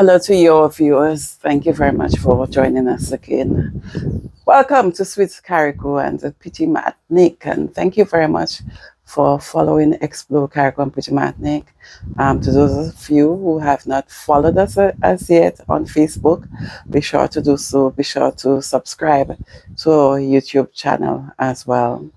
Hello to your viewers. Thank you very much for joining us again. Welcome to Sweet Carriacou and Petite Martinique, and thank you very much for following Explore Carriacou and Petite Martinique. To those of you who have not followed us as yet on Facebook, be sure to do so. Be sure to subscribe to our YouTube channel as well.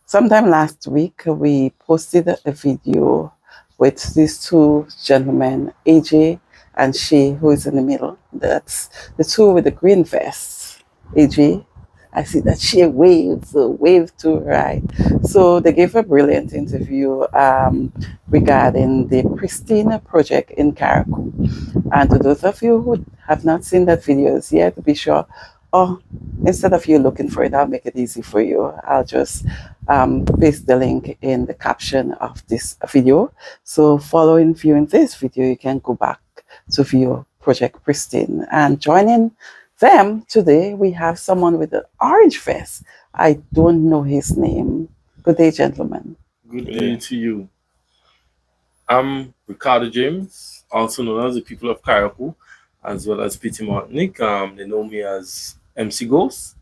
Sometime last week, we posted a video with these two gentlemen, AJ and she, who is in the middle. That's the two with the green vests. AJ, I see that she waves, wave to her right. So they gave a brilliant interview regarding the Pristine project in Carriacou. And to those of you who have not seen that videos yet, be sure, instead of you looking for it, I'll make it easy for you. I'll just paste the link in the caption of this video. So following viewing this video, you can go back to view Project Pristine. And joining them today, we have someone with an orange vest. I don't know his name. Good day, gentlemen. Good day to you. I'm Ricardo James, also known as the people of Carriacou, as well as Petite Martinique. They know me as MC Ghost.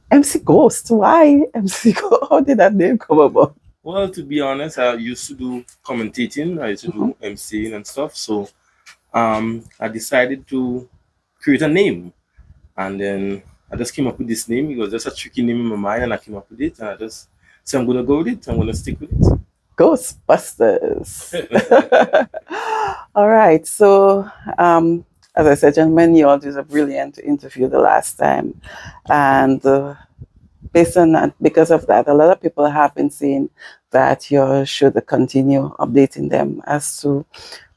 MC Ghost? Why MC Ghost? How did that name come about? Well, to be honest, I used to do commentating. I used to do MCing and stuff. So I decided to create a name. And then I just came up with this name. It was just a tricky name in my mind, and I came up with it. And I just said, I'm going to go with it. I'm going to stick with it. Ghostbusters. All right. So, as I said, gentlemen, you all did a brilliant interview the last time. And based on that, because of that, a lot of people have been saying that you should continue updating them as to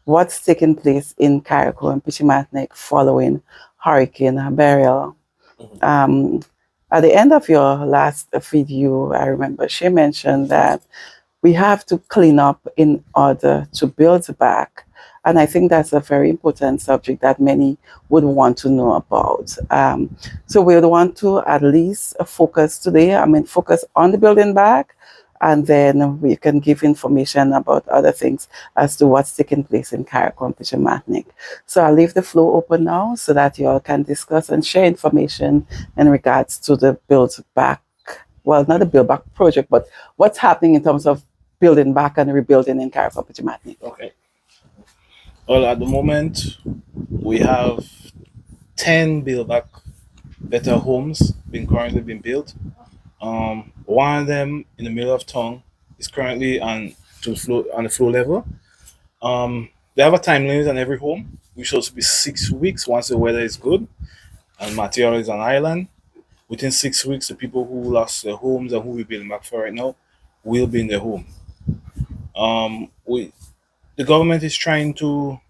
what's taking place in Carriacou and Petite Martinique following Hurricane Beryl. At the end of your last video, I remember she mentioned that we have to clean up in order to build back. And I think that's a very important subject that many would want to know about. So we would want to at least focus today, focus on the building back, and then we can give information about other things as to what's taking place in Carriacou and Petite Martinique. So I'll leave the floor open now so that you all can discuss and share information in regards to the build back. Well, not the build back project, but what's happening in terms of building back and rebuilding in Carriacou and Petite Martinique. Okay. Well, at the moment, we have 10 build back better homes currently being built. One of them in the middle of town is currently on the floor level. They have a time limit on every home, which supposed to be 6 weeks once the weather is good and material is on island. Within 6 weeks, the people who lost their homes and who we're building back for right now will be in their home. The government is trying to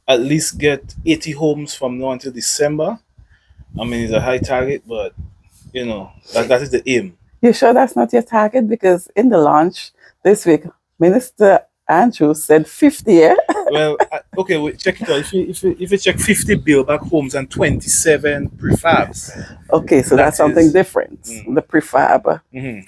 at least get 80 homes from now until December. It's a high target, but that is the aim. You sure that's not your target? Because in the launch this week, Minister Andrew said 50, yeah? Well, okay, check it out. If you check 50 build back homes and 27 prefabs. Okay, so that's something different. The prefab.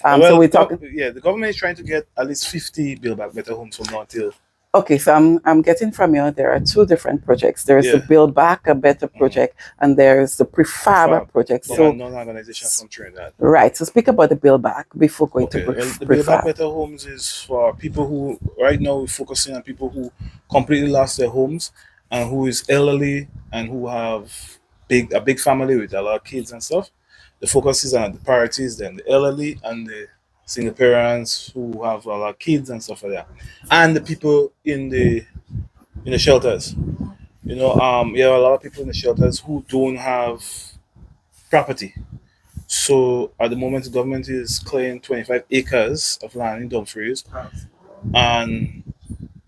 So we're talking. Yeah, the government is trying to get at least 50 build back better homes from now until. Okay, so I'm getting from you, there are two different projects. There is the Build Back a Better project, and there is the Prefab project. So non-organization from Trinidad. Right, so speak about the Build Back before going to Prefab. The Build Back Better homes is for people who, right now we're focusing on people who completely lost their homes and who is elderly and who have a big family with a lot of kids and stuff. The focus is on the priorities, then the elderly and the single parents who have a lot of kids and stuff like that, and the people in the shelters. You have a lot of people in the shelters who don't have property. So at the moment, the government is clearing 25 acres of land in Dumfries, and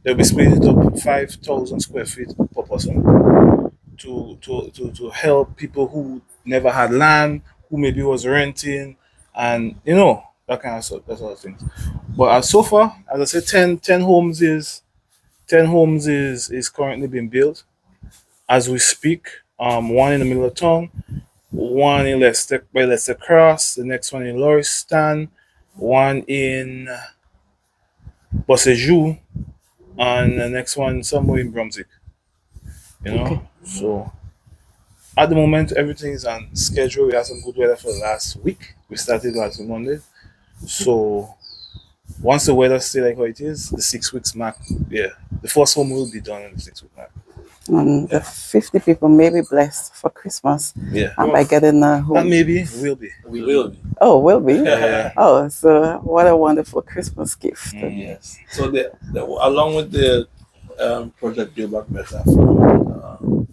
they'll be splitting it up 5,000 square feet per person to help people who never had land, who maybe was renting, and that kind of stuff, that sort of things. But so far, as I said, 10 homes is currently being built as we speak. One in the middle of town, one in Leicester Cross, the next one in Lauriston, one in Bossejou, and the next one somewhere in Brunswick. You know, Okay. so at the moment everything is on schedule. We had some good weather for the last week. We started last Monday, so once the weather stay like how it is, the 6 weeks mark, yeah, the first home will be done in the 6 week mark. And the 50 people may be blessed for Christmas Yeah, by getting a that home. maybe will be. We will be. Oh, will be? Yeah. Oh, so what a wonderful Christmas gift. Yes. So along with the project Build Back Better from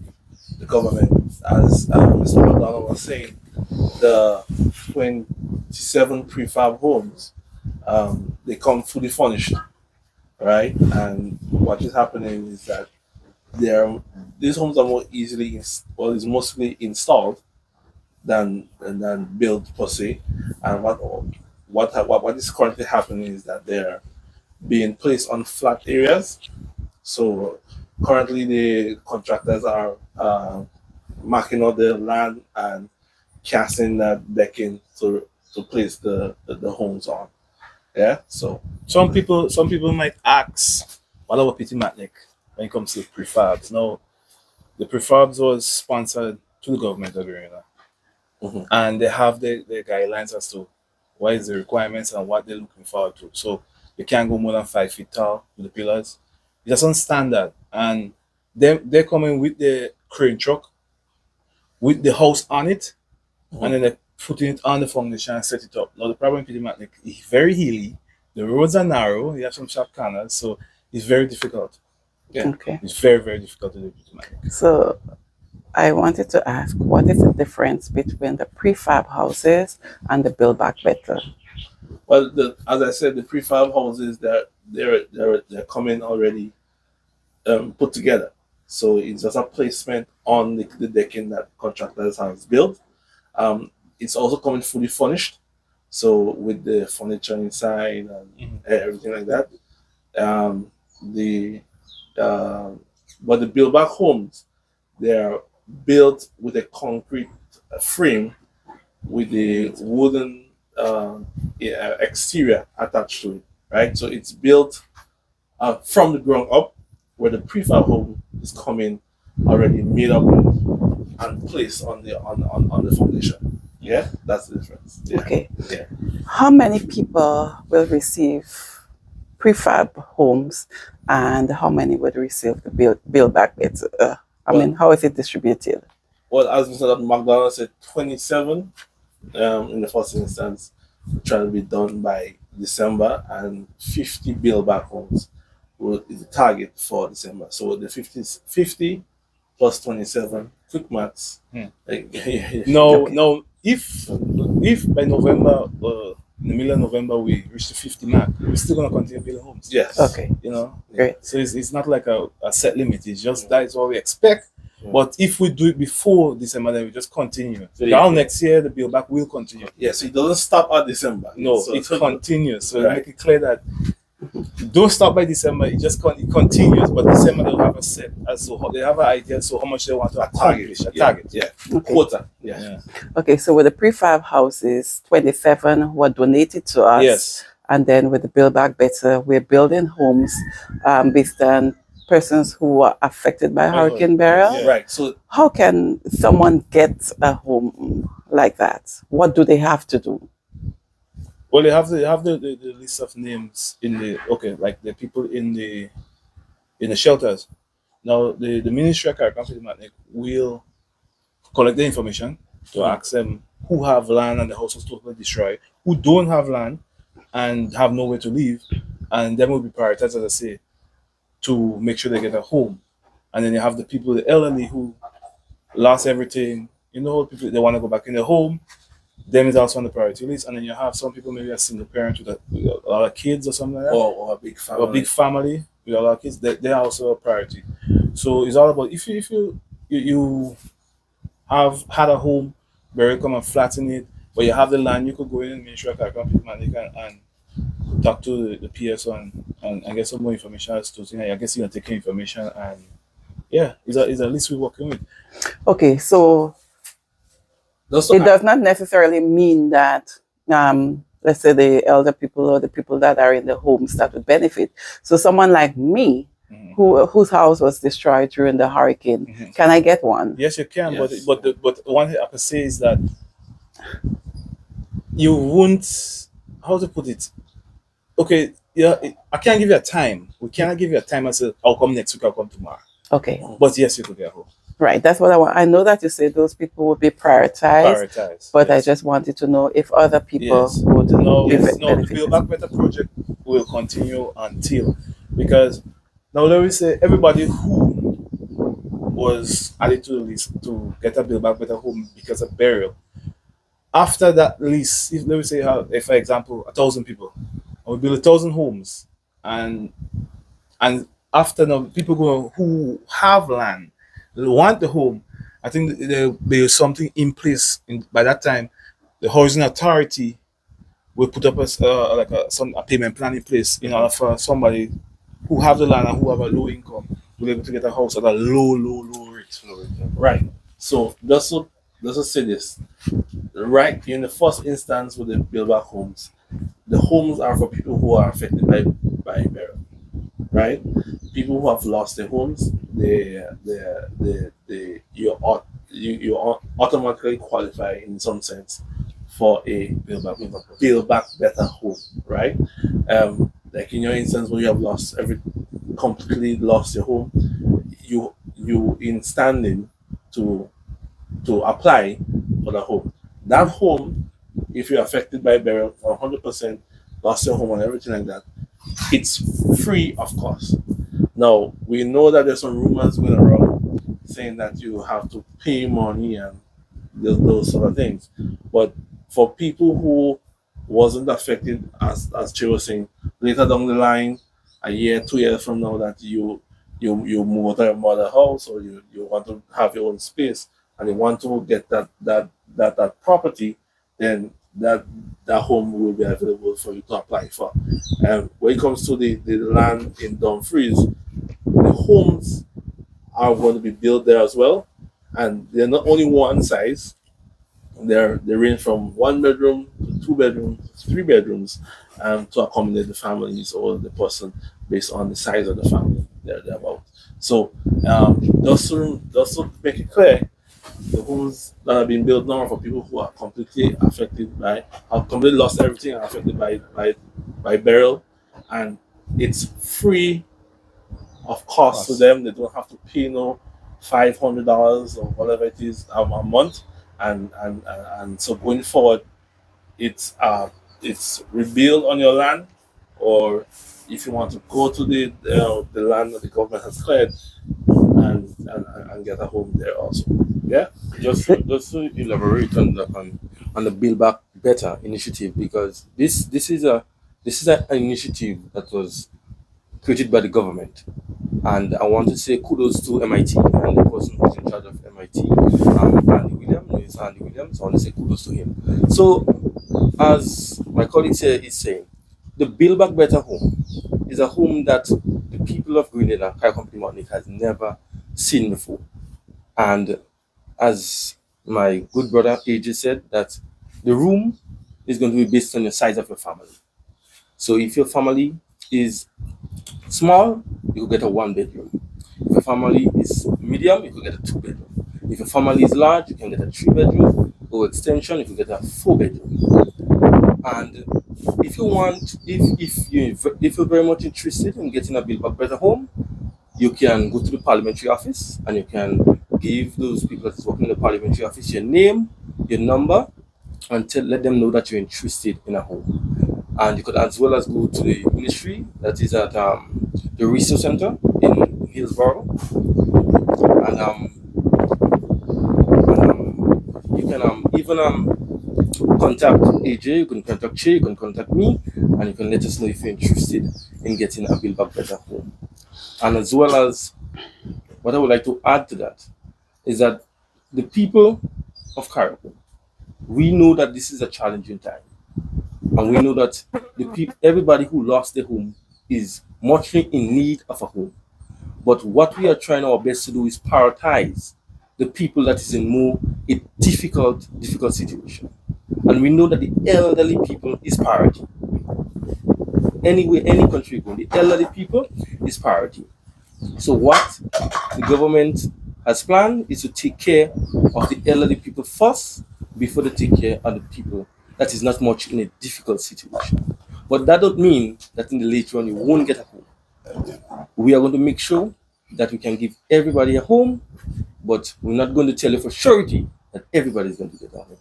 the government, as Mr. McDonald was saying, the 27 prefab homes, they come fully furnished, right? And what is happening is that these homes are more easily, is mostly installed than built per se. And what is currently happening is that they're being placed on flat areas. So currently the contractors are marking out the land and casting that decking to place the homes on. Yeah. So Some people might ask, what about Petite Martinique when it comes to prefabs? Now, the prefabs was sponsored to the government of Grenada, Mhm. and they have the guidelines as to what is the requirements and what they're looking forward to. So you can't go more than 5 feet tall with the pillars. It's just on standard, and they're coming with the crane truck with the house on it, and then they're putting it on the foundation and set it up. Now the problem with Petite Martinique is very hilly. The roads are narrow. You have some sharp corners, so it's very difficult. Yeah, Okay. it's very, very difficult to do Petite Martinique. So I wanted to ask, what is the difference between the prefab houses and the Build Back Better? well, as I said, the prefab houses they're coming already put together. So it's just a placement on the decking that contractors have built. It's also coming fully furnished, so with the furniture inside and everything like that. The But the build back homes, they are built with a concrete frame with a wooden exterior attached to it, right? So it's built from the ground up, where the prefab home is coming already made up and placed on the foundation. Yeah, that's the difference. Yeah. Okay. Yeah. How many people will receive prefab homes and how many would receive the Build Back Better? How is it distributed? Well, as Mr. McDonald said, 27 in the first instance, trying to be done by December, and 50 build back homes is the target for December. So the 50 plus 27, quick maths. No, Okay. no. If by November, in the middle of November, we reach the 50 mark, we're still gonna continue building homes. Yes. Okay. You know, Great. so it's not like a set limit. It's just that is what we expect. But if we do it before December, then we just continue. Now next year, the build back will continue. Yes, it doesn't stop at December. No, So- it continues. So Right. make it clear that don't stop by December. It just it continues. But December they'll have a set as to they have an idea so how much they want to accomplish. A target. Yeah. Okay. Quota. Yeah. Yeah. Okay, so with the prefab houses, 27 were donated to us. Yes. And then with the Build Back Better, we're building homes based on persons who were affected by Hurricane Beryl. Yeah. Right. So How can someone get a home like that? What do they have to do? Well, they have the list of names in the like the people in the shelters. Now the Ministry of Carriacou and Petite will collect the information to ask them who have land and the house was totally destroyed, who don't have land and have nowhere to live, and them will be prioritized, as I say, to make sure they get a home. And then you have the people, the elderly who lost everything, people they want to go back in their home. Them is also on the priority list, and then you have some people, maybe a single parent with a lot of kids or something like that, or a big family. or a big family with a lot of kids. They're also a priority. So it's all about if you have had a home, Beryl come and flatten it, but you have the land, you could go in and make sure and talk to the PSO and get some more information as to I guess you're taking information, and yeah, it's a list we're working with. Okay, so it does not necessarily mean that, let's say, the elder people or the people that are in the homes that would benefit. So someone like me, whose house was destroyed during the hurricane. Can I get one? Yes, you can. Yes. But one thing I can say is that you won't. How to put it? Okay, yeah, I can't give you a time. We cannot give you a time and say I'll come next week. I'll come tomorrow. Okay. But yes, you could get home. Right, that's what I want. I know that you say those people would be prioritized, but yes. I just wanted to know if other people Yes. would No, be the benefited. Build Back Better project will continue until, because now let me say everybody who was added to the list to get a Build Back Better home because of Beryl, after that list, if let me say if for example 1,000 people, and we build 1,000 homes, and after now people who have land want the home, I think there's something in place by that time. The housing authority will put up a payment plan in place in order for somebody who have the land and who have a low income will be able to get a house at a low rate. Right. So just to say this, right in the first instance with the build back homes, the homes are for people who are affected by Beryl. Right? People who have lost their homes, you automatically qualify in some sense for a build back better home, right? Like in your instance where you have completely lost your home, you in standing to apply for the home. That home, if you're affected by burial 100%, lost your home and everything like that, it's free of cost. Now we know that there's some rumors going around saying that you have to pay money and those sort of things. But for people who wasn't affected, as Che was saying, later down the line, a year, 2 years from now, that you move out of your mother house or you want to have your own space and you want to get that property, then that home will be available for you to apply for. When it comes to the land in Dumfries, the homes are going to be built there as well, and they're not only one size. They range from 1 bedroom to 2 bedrooms, 3 bedrooms, to accommodate the families or the person based on the size of the family they're about. So just to make it clear, the homes that are being built now are for people who are completely affected have completely lost everything and affected by burial, and it's free of cost to them. They don't have to pay no $500 or whatever it is a month, and so going forward, it's rebuild on your land, or if you want to go to the land that the government has cleared and get a home there also. Yeah. Just to elaborate on the Build Back Better initiative, because this is an initiative that was created by the government, and I want to say kudos to MIT and the person who's in charge of MIT, Andy Williams. No, it's Andy Williams. I want to say kudos to him. So, as my colleague here is saying, the Build Back Better home is a home that the people of Grenada, Carriacou and Petite has never seen before, and as my good brother AJ said, that the room is going to be based on the size of your family. So if your family is small, you will get a 1 bedroom. If your family is medium, you will get a 2 bedroom. If your family is large, you can get a 3 bedroom, or extension, you can get a 4 bedroom. And if you want, if you're very much interested in getting a Build Back Better home, you can go to the parliamentary office and you can give those people that's working in the parliamentary office your name, your number, and let them know that you're interested in a home. And you could as well as go to the ministry that is at the resource center in Hillsborough, and you can even contact AJ, you can contact Che, you can contact me, and you can let us know if you're interested in getting a Build Back Better home. And as well as what I would like to add to that is that the people of Carriacou, we know that this is a challenging time, and we know that everybody who lost their home is much in need of a home. But what we are trying our best to do is prioritize the people that is in more a difficult situation, and we know that the elderly people is priority. Anyway, any country you go, the elderly people is priority. So what the government has planned is to take care of the elderly people first before they take care of the people that is not much in a difficult situation. But that don't mean that in the later on you won't get a home. We are going to make sure that we can give everybody a home, but we're not going to tell you for surety that everybody is going to get a home.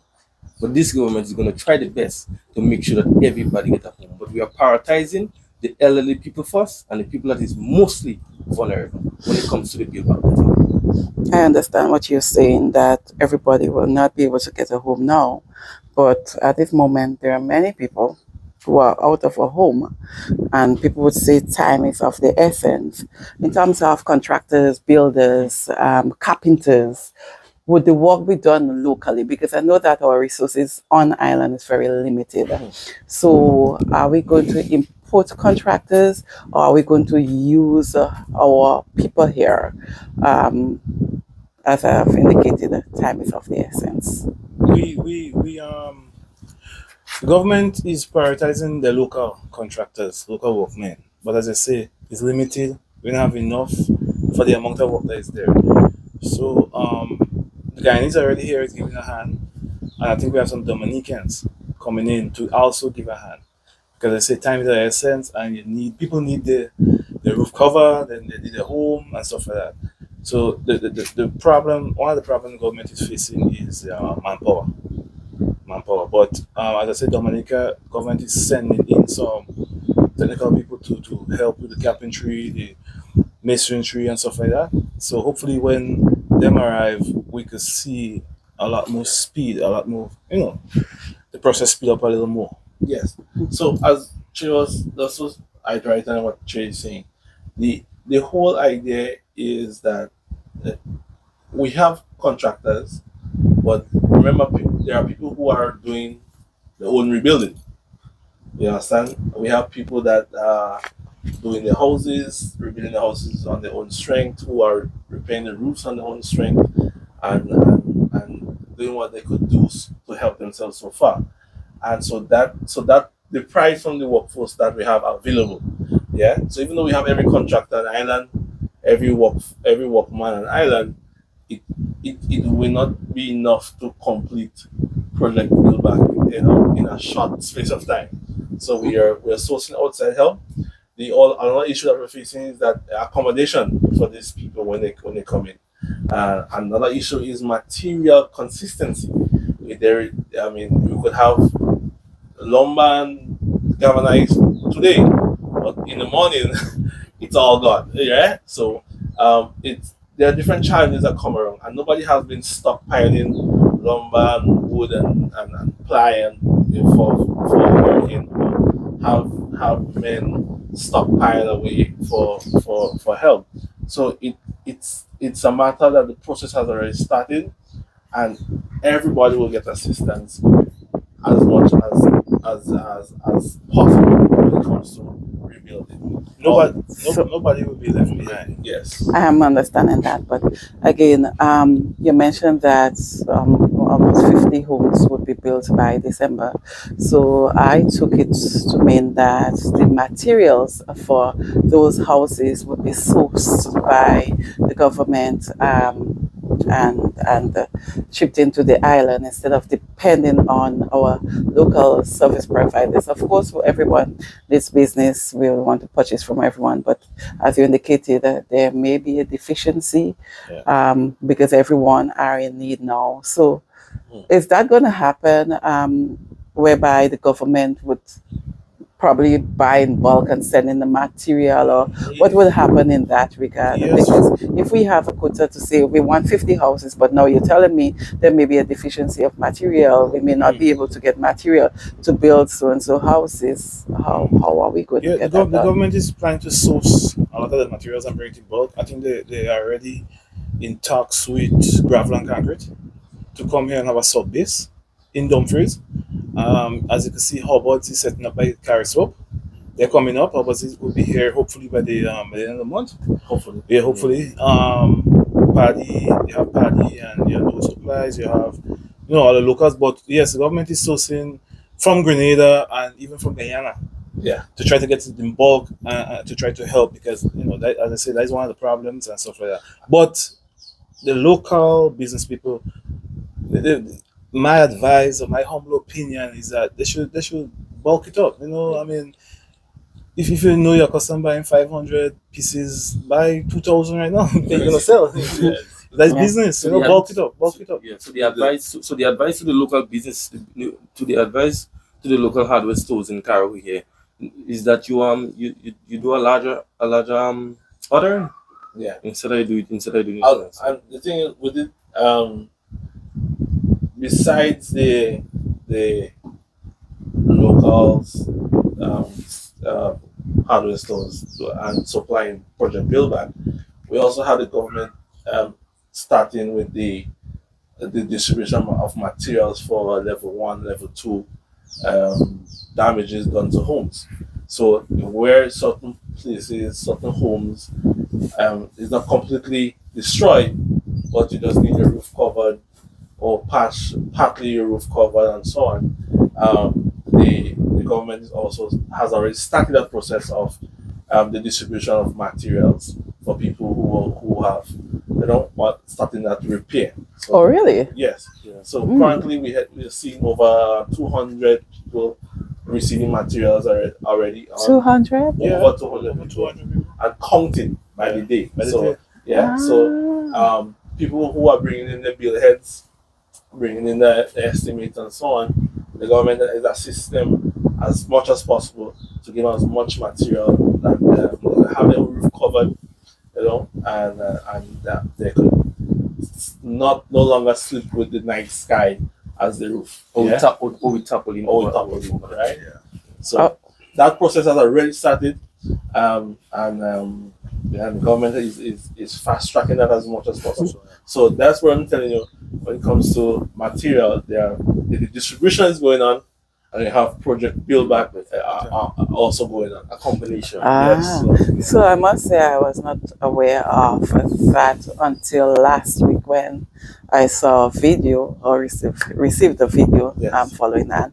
But this government is going to try the best to make sure that everybody get a home. But we are prioritizing the elderly people first and the people that is mostly vulnerable when it comes to the build back better. I understand what you're saying, that everybody will not be able to get a home now. But at this moment, there are many people who are out of a home, and people would say time is of the essence. In terms of contractors, builders, carpenters, would the work be done locally? Because I know that our resources on island is very limited. So are we going to import contractors, or are we going to use our people here? Um, as I have indicated, time is of the essence. We the government is prioritizing the local contractors, local workmen. But as I say, it's limited. We don't have enough for the amount of work that is there. So the Guyanese already here is giving a hand, and I think we have some Dominicans coming in to also give a hand. Because I say time is the essence, and people need the roof cover, then they need a home and stuff like that. So the problem, one of the problems the government is facing is manpower. But as I said, Dominica government is sending in some technical people to help with the carpentry, the masonry and stuff like that. So hopefully when them arrive, we could see a lot more speed, a lot more, the process speed up a little more. Yes. So as Che was, that's what I try to what Che is saying. The whole idea is that we have contractors, but remember there are people who are doing their own rebuilding. You understand? We have people that are doing the houses, rebuilding the houses on their own strength, who are repairing the roofs on their own strength, and doing what they could do to help themselves so far. And so that the price from the workforce that we have available. Yeah. So even though we have every contractor on the island, every workman on the island, it will not be enough to complete project build back, in a short space of time. So we're sourcing outside help. Another issue that we're facing is that accommodation for these people when they come in. Another issue is material consistency. We could have lumber and galvanized today, but in the morning it's all gone. Yeah. So it's there are different challenges that come around, and nobody has been stockpiling lumber and wood and ply and for hurricane. Have men stockpile away for help. So it's a matter that the process has already started, and everybody will get assistance as much as possible when it comes to rebuilding. Nobody will be left behind. Yes. I am understanding that, but again, you mentioned that almost 50 homes would be built by December. So I took it to mean that the materials for those houses would be sourced by the government, and shipped into the island instead of depending on our local service providers. Of course, for everyone, this business we want to purchase from everyone, but as you indicated, there may be a deficiency, because everyone are in need now. So, is that going to happen? Whereby the government would probably buy in bulk and send in the material, or what will happen in that regard? Yes. Because if we have a quota to say we want 50 houses, but now you're telling me there may be a deficiency of material, we may not be able to get material to build so and so houses. How are we going to get The that done? government is planning to source a lot of the materials and bring it in bulk. I think they are already in talks with gravel and concrete to come here and have a sub base in Dumfries. As you can see, Hobart is setting up by Carriacou. They're coming up. Hobart will be here hopefully by the end of the month. Hopefully. Yeah, hopefully. Paddy, you have Paddy and you have those supplies, you have all the locals. But yes, the government is sourcing from Grenada and even from Guyana. to try to get it in bulk, to try to help, because that, as I said, that's one of the problems and stuff like that. But the local business people, my advice or my humble opinion is that they should bulk it up. I mean, if you know your customer buying 500 pieces, buy 2,000 right now. They're gonna sell. That's Yeah. business. So the Bulk it up. Bulk it up. Yeah. So the advice to the local business, to the advice to the local hardware stores in Carriacou here, is that you do a larger ordering. Yeah. Instead of doing And the thing is with it, besides the locals, hardware stores and supplying project build back, we also have the government starting with the distribution of materials for level 1, level 2 damages done to homes. So where certain places, certain homes is not completely destroyed, but you just need your roof covered or partly your roof covered and so on. The government has already started that process of the distribution of materials for people who have starting that repair. So, Oh, really? yes. So currently we're seeing over 200 people receiving materials already. 200? Yeah, over 200 people, and counting by the day. So people who are bringing in the bill heads, bringing in the estimates and so on, the government is assisting them as much as possible to give us much material that have their roof covered, and they could no longer sleep with the night sky as the roof. with tarpaulin. Right? So that process has already started, and the government is fast tracking that as much as possible. So that's what I'm telling you. When it comes to material, the distribution is going on, and you have project build back also going on. A combination. Yes. So I must say I was not aware of that until last week when I saw a video or received a video Yes. following that.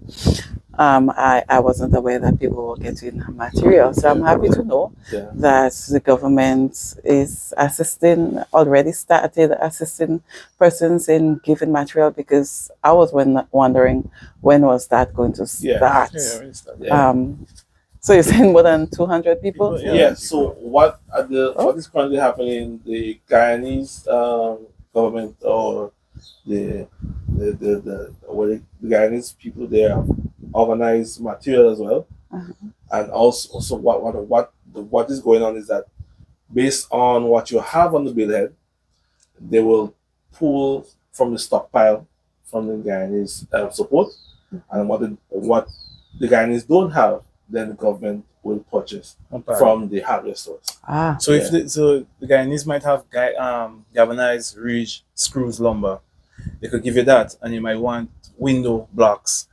I wasn't aware that people were getting material. So I'm happy to know Yeah. that the government is already started assisting persons in giving material, because I was wondering when was that going to start. Yeah. So you're saying more than 200 people? Yeah. So what is currently happening? The Guyanese government or the Guyanese people, they have organized material as well, and also what is going on is that based on what you have on the billhead, they will pull from the stockpile from the Guyanese support, and what the Guyanese don't have, then the government will purchase from the hardware stores. So if the Guyanese might have galvanized ridge screws lumber, they could give you that, and you might want window blocks,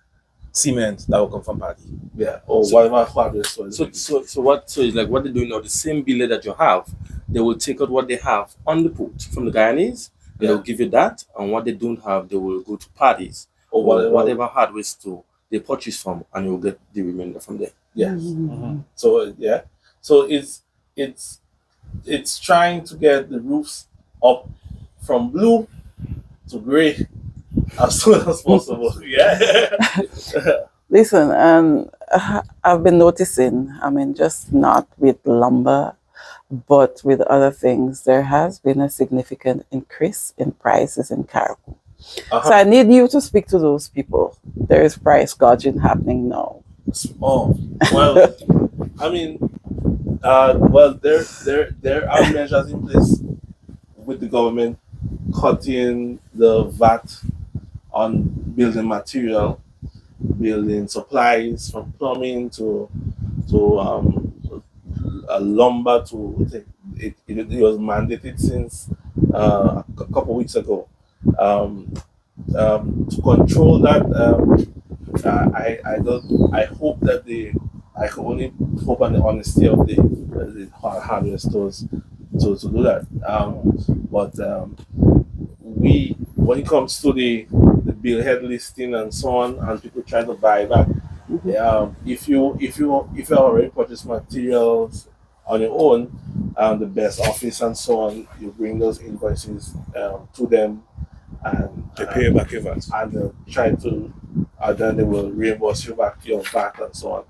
cement that will come from Paddy. Yeah, or whatever hardware stores. So it's like what they're doing now, the same billet that you have, they will take out what they have on the port from the Guyanese, they'll give you that, and what they don't have, they will go to parties or whatever hardware store they purchase from, and you'll get the remainder from there. Yes. So so it's trying to get the roofs up from blue to gray as soon as possible. Listen, and I've been noticing, I mean, just not with lumber, but with other things, there has been a significant increase in prices in Carriacou. So I need you to speak to those people. There is price gouging happening now. Oh, well, I mean, there are measures in place with the government cutting the VAT on building material, building supplies, from plumbing to lumber. It was mandated since a couple weeks ago. To control that, I hope that I can only hope on the honesty of the hardware stores to do that. But when it comes to the billhead listing and so on, and people trying to buy back, If you have already purchased materials on your own, the best office and so on, you bring those invoices to them, and They pay you back your VAT. and they'll try to, then they will reimburse you back your VAT and so on,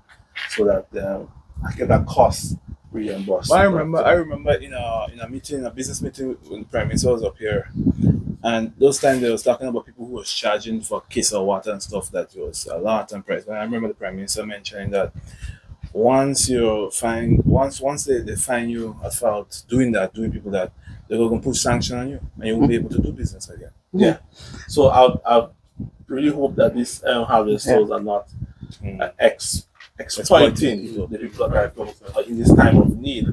so that I get that cost reimbursed. But I remember in a meeting, a business meeting when the Prime Minister was up here, and those times they was talking about people who was charging for case of water and stuff that was a lot and price. And I remember the Prime Minister mentioning that once they find you at fault doing people that, they're going to put sanction on you and you won't be able to do business again. Yeah. So I really hope that these harvest stores are not exploiting the people that are in this time of need.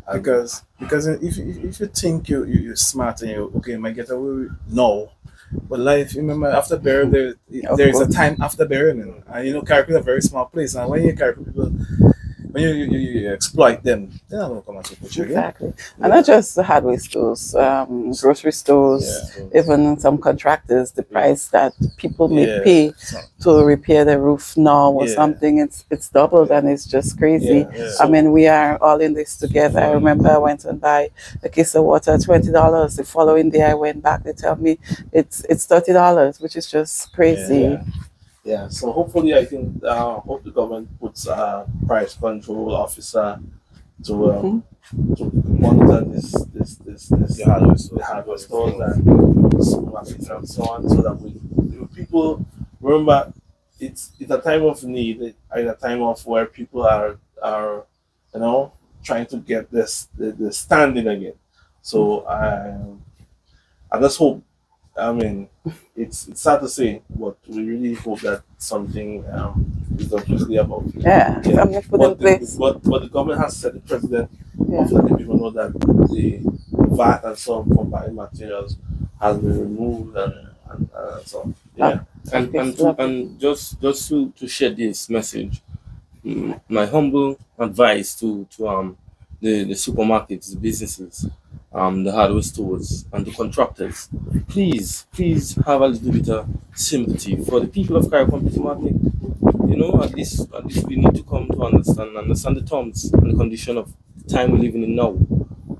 Because if you think you're smart and you okay, might get away, no. But life, remember, after burial, there is a time after burial, and Carriacou is a very small place, and when you Carriacou people, when you exploit them, they're not gonna come and support you again. Exactly. And not just the hardware stores, grocery stores, even some contractors, the price that people may pay to repair the roof now or something, it's doubled, and it's just crazy. I mean, we are all in this together. I remember I went and buy a case of water, $20. The following day I went back, they tell me it's $30, which is just crazy. Yeah, so hopefully I think hope the government puts a price control officer to monitor the hardware stores and supermarkets and so on, so that people remember it's a time of need, and a time of where people are trying to get the standing again. So I just hope. I mean, it's sad to say, but we really hope that something is done quickly about it. Something put in place. But the government has set the precedent of letting people know that the VAT and some combined materials has been removed and so on. Yeah. And just to share this message, my humble advice to the supermarkets, the businesses, the hardware stores, and the contractors, please have a little bit of sympathy for the people of Carriacou and Petite Martinique. At least we need to come to understand the terms and the condition of the time we're living in now.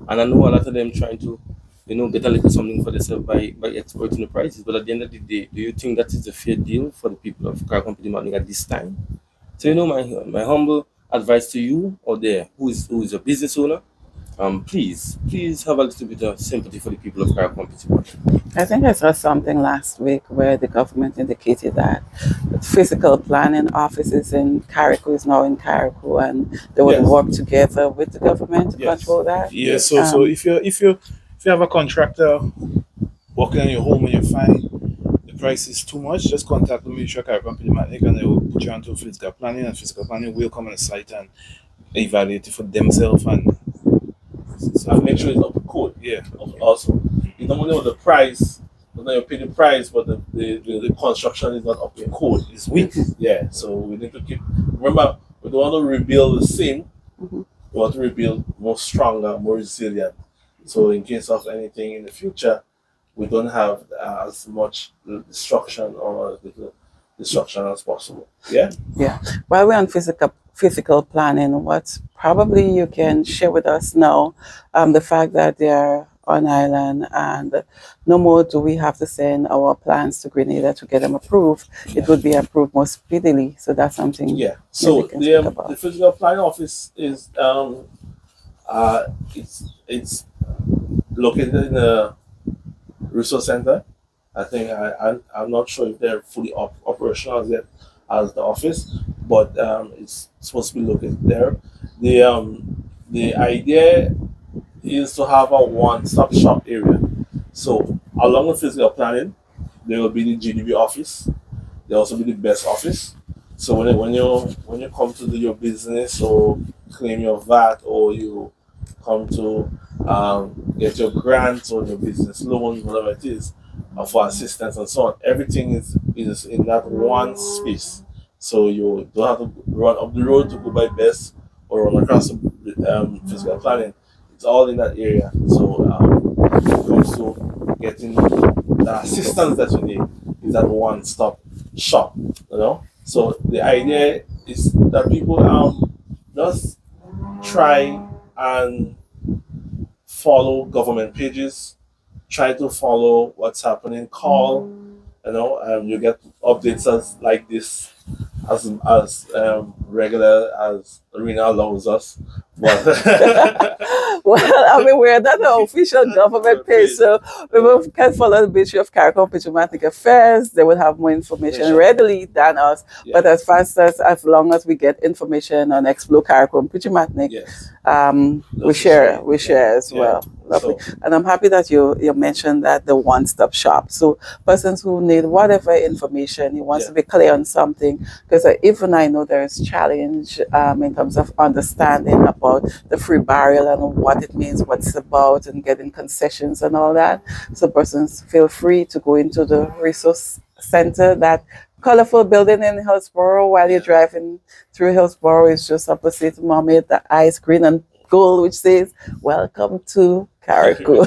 And I know a lot of them trying to, get a little something for themselves by exploiting the prices. But at the end of the day, do you think that is a fair deal for the people of Carriacou and Petite Martinique at this time? So my humble advice to you out there, who is a business owner, please have a little bit of sympathy for the people of Carriacou and Petite Martinique. I think I saw something last week where the government indicated that physical planning offices in Carriacou is now in Carriacou, and they would work together with the government to control that. Yeah. So if you have a contractor working on your home and you find the price is too much, just contact the Ministry of Carriacou and Petite Martinique, and they will put you onto physical planning, and physical planning will come on the site and evaluate it for themselves and make sure it's up to code. Yeah. Also, you don't know the price, you pay the price, but the construction is not up to code. It's weak. Yeah. So we need to remember, we don't want to rebuild the same. We want to rebuild more stronger, more resilient. So in case of anything in the future, we don't have as much destruction or as little destruction as possible. Yeah. Yeah. While we're on physical planning, what probably you can share with us now, the fact that they're on island, and no more do we have to send our plans to Grenada to get them approved. It would be approved more speedily. So that's something. Yeah. So the physical planning office is it's located in the resource center. I think I'm not sure if they're fully operational yet as the office, but it's supposed to be located there. The idea is to have a one-stop shop area. So along with physical planning, there will be the GDB office. There will also be the best office. So when you come to do your business or claim your VAT, or you come to get your grants or your business loan, whatever it is, for assistance and so on, everything is in that one space. So you don't have to run up the road to go by best or run across the physical planning. It's all in that area. So when it comes to getting the assistance that you need, is that one-stop shop, So the idea is that people just try and follow government pages, try to follow what's happening, call, you get updates as like this as regular as Arena allows us. But Well, I mean, we're not an official government page, so we can follow the Ministry of Carriacou and Petite Affairs. They will have more information readily than us. Yeah. But as fast as long as we get information on Explore Carriacou and Petite yes, we share as well. Lovely. So, And I'm happy that you mentioned that the one-stop shop. So persons who need whatever information, he wants to be clear on something, because even I know there is challenge in terms of understanding about the free burial and what it means, what it's about, and getting concessions and all that. So persons feel free to go into the resource center. That colorful building in Hillsborough, while you're driving through Hillsborough, is just opposite Mommy, the ice green and gold, which says "Welcome to Carriacou."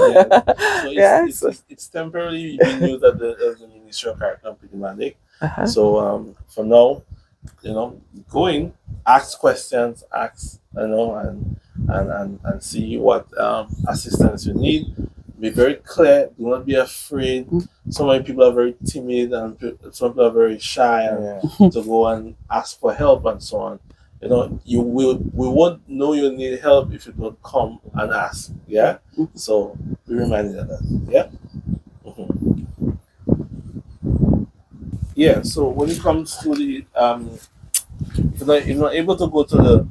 So it's temporarily being used as the Ministry of Carriacou and Petite. So for now, go in, ask questions, and see what assistance you need. Be very clear. Do not be afraid. So many people are very timid, and some people are very shy to go and ask for help and so on. We won't know you need help if you don't come and ask. Yeah. So be reminded of that. Yeah. Yeah. So when it comes to the if you're not able to go to the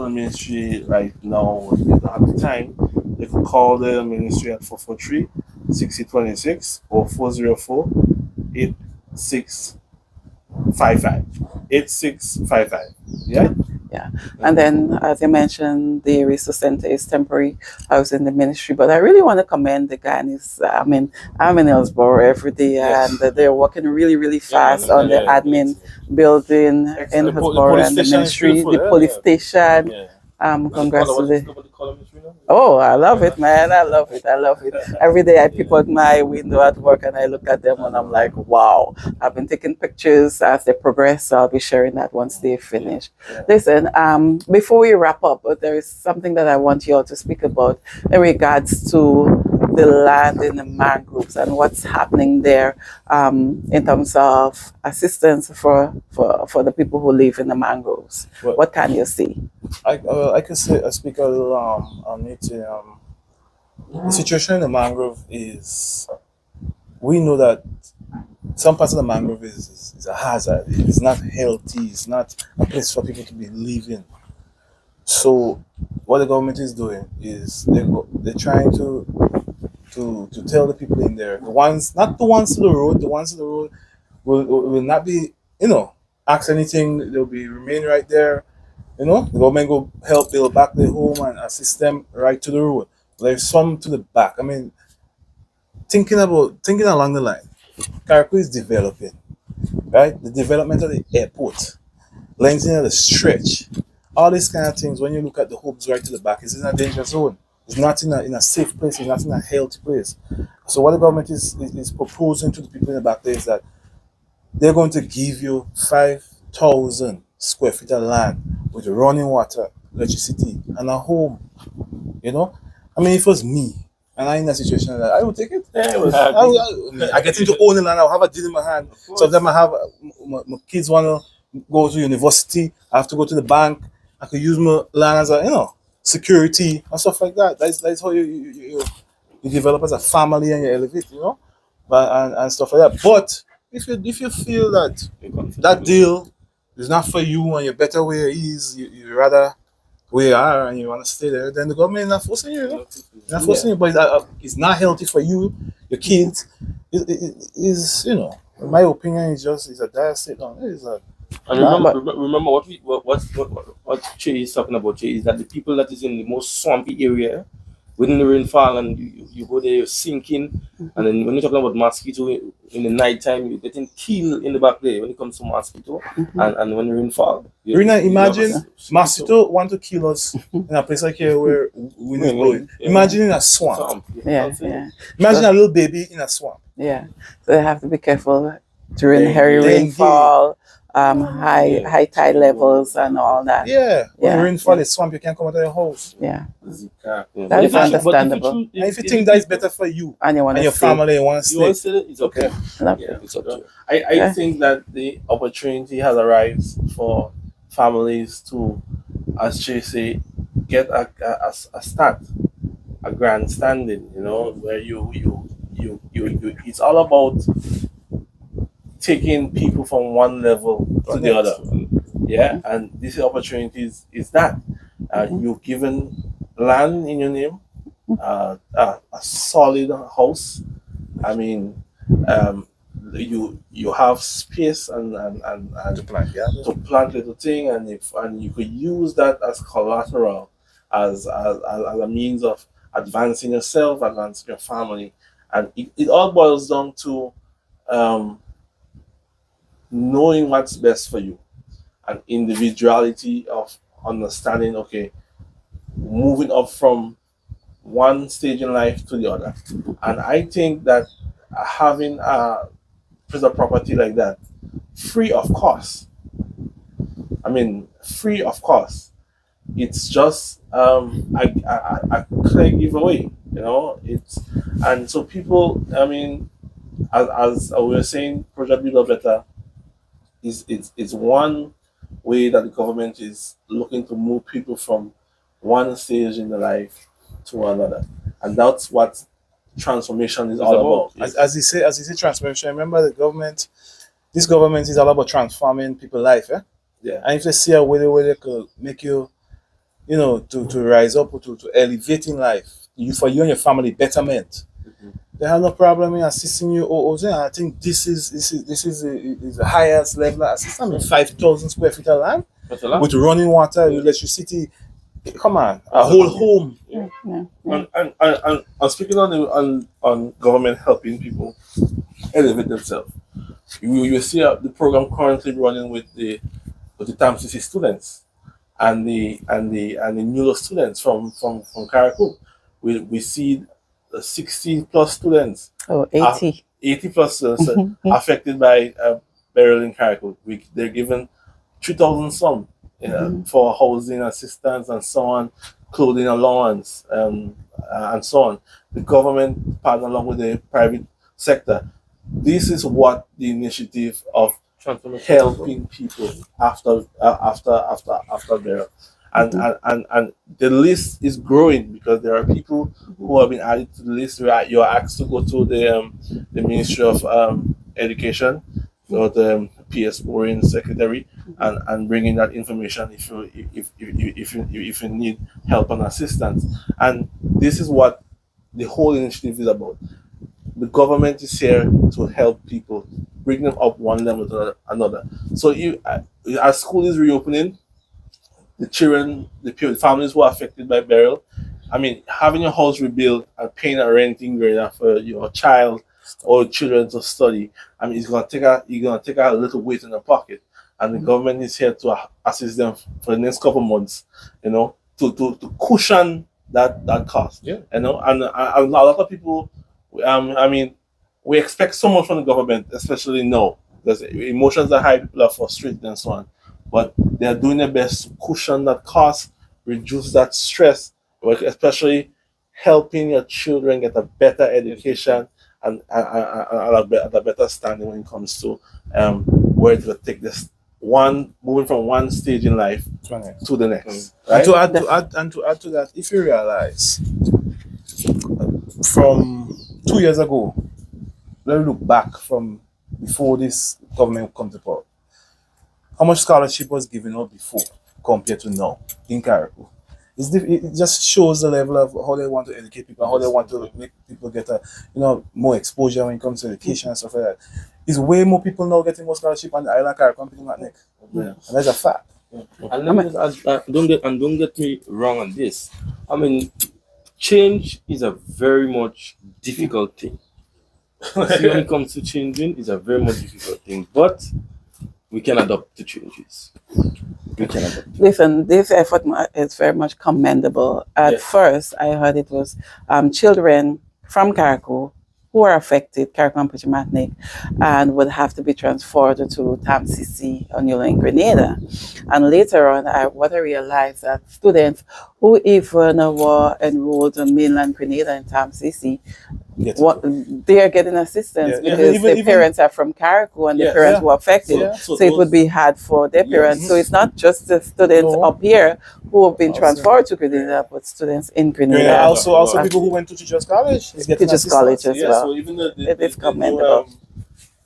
ministry right now, you don't have the time, you can call the ministry at 443-6026 or 404-8655. Yeah. Yeah. And then, as you mentioned, the resource center is temporary house in the ministry. But I really want to commend the Ghanis. I mean, I'm in Hillsborough every day, and they're working really, really fast on the admin building in Hillsborough and the ministry, the police station. Congrats to the. Oh, I love it, man. I love it. Every day I peep out my window at work and I look at them and I'm like, wow. I've been taking pictures as they progress, so I'll be sharing that once they finish. Listen, before we wrap up, there is something that I want you all to speak about in regards to the land in the mangroves and what's happening there in terms of assistance for the people who live in the mangroves. What can you see? I can say I speak a little on it. The situation in the mangrove is, we know that some parts of the mangrove is a hazard. It's not healthy. It's not a place for people to be living. So what the government is doing is they're trying to tell the people in there, not the ones to the road. The ones to the road will not be ask anything. They'll be remain right there. The government go help build back their home and assist them right to the road. There's some to the back. I mean, thinking along the line, Carriacou is developing, right? The development of the airport, lengthening of the stretch, all these kind of things. When you look at the homes right to the back, it's in a danger zone. It's not in a safe place. It's not in a healthy place. So what the government is proposing to the people in the back there is that they're going to give you 5,000 square feet of land with running water, electricity, and a home. I mean, if it was me and I'm in a situation like that, I would take it. I get into owning land. I'll have a deal in my hand. Sometimes I have my kids want to go to university. I have to go to the bank. I could use my land as a security and stuff like that. That's how you develop as a family and you elevate, and stuff like that. But if you feel that deal is not for you and you're better where it is, you rather where you are and you want to stay there, then the government is not forcing you. Not forcing you, but it's not healthy for you, your kids. It is, in my opinion, it's a dire state. And remember what Che is talking about, Che, is that the people that is in the most swampy area, within the rainfall, and you go there, you're sinking, and then when you're talking about mosquito in the night time, you're getting killed in the back there when it comes to mosquito, and when the rainfall. Imagine mosquito want to kill us in a place like here where wind is blowing. Imagine in a swamp. Yeah. Imagine a little baby in a swamp. Yeah. So they have to be careful during heavy dengue. rainfall, Yeah. high tide levels and all that. Yeah, when Yeah, rainfall yeah. is swamp, you can't come out of your house. Yeah, Zika. that But is if you choose- but if you understandable. choose- And if you think that is better for you And you want and to your family, you want to you want to stay. say that, it's okay. Lovely. Yeah. It's up to you. I Yeah. think that the opportunity has arisen for families to, as Jay say, get a start, a grandstanding, where you it's all about taking people from one level to the other. Yeah, and this opportunity is that you've given land in your name, a solid house. I mean, you have space and To plant, yeah. to plant little thing, and you could use that as collateral, as a means of advancing yourself, advancing your family, and it all boils down to knowing what's best for you, and individuality of understanding. Okay, moving up from one stage in life to the other, and I think that having a piece of property like that, free of cost. I mean, free of cost. It's just a clear giveaway, It's and so people. I mean, as we were saying, Project Build Better is one way that the government is looking to move people from one stage in their life to another, and that's what transformation is all about. As you say, transformation. Remember, this government is all about transforming people's life. Yeah. And if they see a way where they could make you, to rise up or to elevate in life, for you and your family betterment, they have no problem in assisting you. I think this is the highest level of assistance. I mean, 5,000 square feet of land That's a lot. with running water, electricity. Come on, a whole home. Yeah, yeah. And speaking on government helping people elevate themselves, you see the program currently running with the TAMCC students and the NULO students from Carriacou. We see 60 plus students, Oh, 80. 80 plus students affected by Beryl in Carriacou. They're given 3,000 some for housing assistance and so on, clothing allowance, and so on. The government partner along with the private sector. This is what the initiative of helping people after Beryl. And the list is growing because there are people who have been added to the list. You're asked to go to the Ministry of Education or the PS Foreign Secretary and bring in that information if you need help and assistance. And this is what the whole initiative is about. The government is here to help people, bring them up one level to another. So as school is reopening, the children, the families who are affected by Beryl, I mean, having your house rebuilt and paying a renting grade for your child or children to study, I mean, you're gonna take a little weight in the pocket, and the government is here to assist them for the next couple of months, to cushion that cost. Yeah. And a lot of people, I mean, we expect so much from the government, especially now, because emotions are high, people are frustrated and so on. But they're doing their best to cushion that cost, reduce that stress, especially helping your children get a better education and a better standing when it comes to where to take this moving from one stage in life to the next. Right? And to add to that, if you realize from 2 years ago, let me look back from before this government come to power. How much scholarship was given out before compared to now in Carriacou? It just shows the level of how they want to educate people, how they want to make people get more exposure when it comes to education and stuff like that. It's way more people now getting more scholarship on the island Carriacou and Petite Martinique. And that's a fact. And let me just add, don't get me wrong on this. I mean, change is a very much difficult thing. See, when it comes to changing, it's a very much difficult thing. But we can adapt to changes. We can adapt. Listen, this effort is very much commendable. At first, I heard it was children from Carriacou who are affected, Carriacou and Petite Martinique, and would have to be transferred to TAMCC on in Grenada. And later on, what I realized that students who even were enrolled on mainland Grenada in TAMCC, they are getting assistance because their parents are from Carriacou and the parents were affected. So it would be hard for their parents. So it's not just the students up here who have been transferred to Grenada, but students in Grenada. Yeah, also people who went to Teachers College. Teachers College as well. So even it is commendable.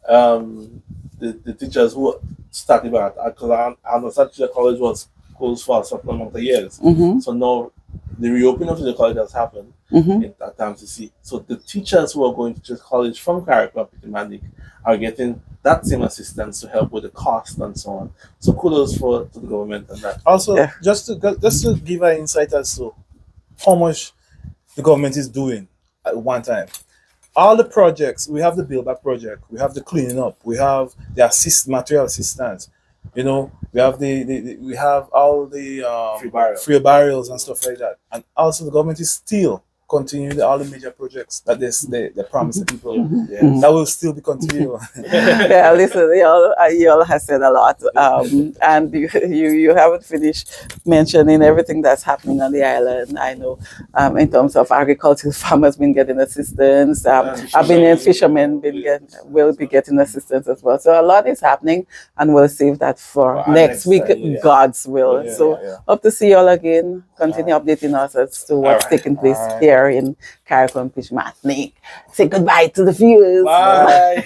The teachers who started back, because I know Teachers College was closed for a certain amount of years. So now the reopening of the college has happened at TAMCC. So the teachers who are going to Teachers College from Carriacou and Petite Martinique are getting that same assistance to help with the cost and so on. So kudos to the government and that. Also, just to give an insight as to how much the government is doing at one time. All the projects, we have the build back project, we have the cleaning up, we have the material assistance, we have we have all the free burials and stuff like that. And also the government is still continuing all the major projects that they promise the people. That will still be continued. Yeah, listen, you all have said a lot, and you haven't finished mentioning everything that's happening on the island. I know, in terms of agricultural farmers been getting assistance. Fishermen will be getting assistance as well. So a lot is happening, and we'll save that for next week, God's will. Hope to see you all again. Continue updating us as to what's taking place here in Carriacou and Petite Martinique. Say goodbye to the viewers. Bye.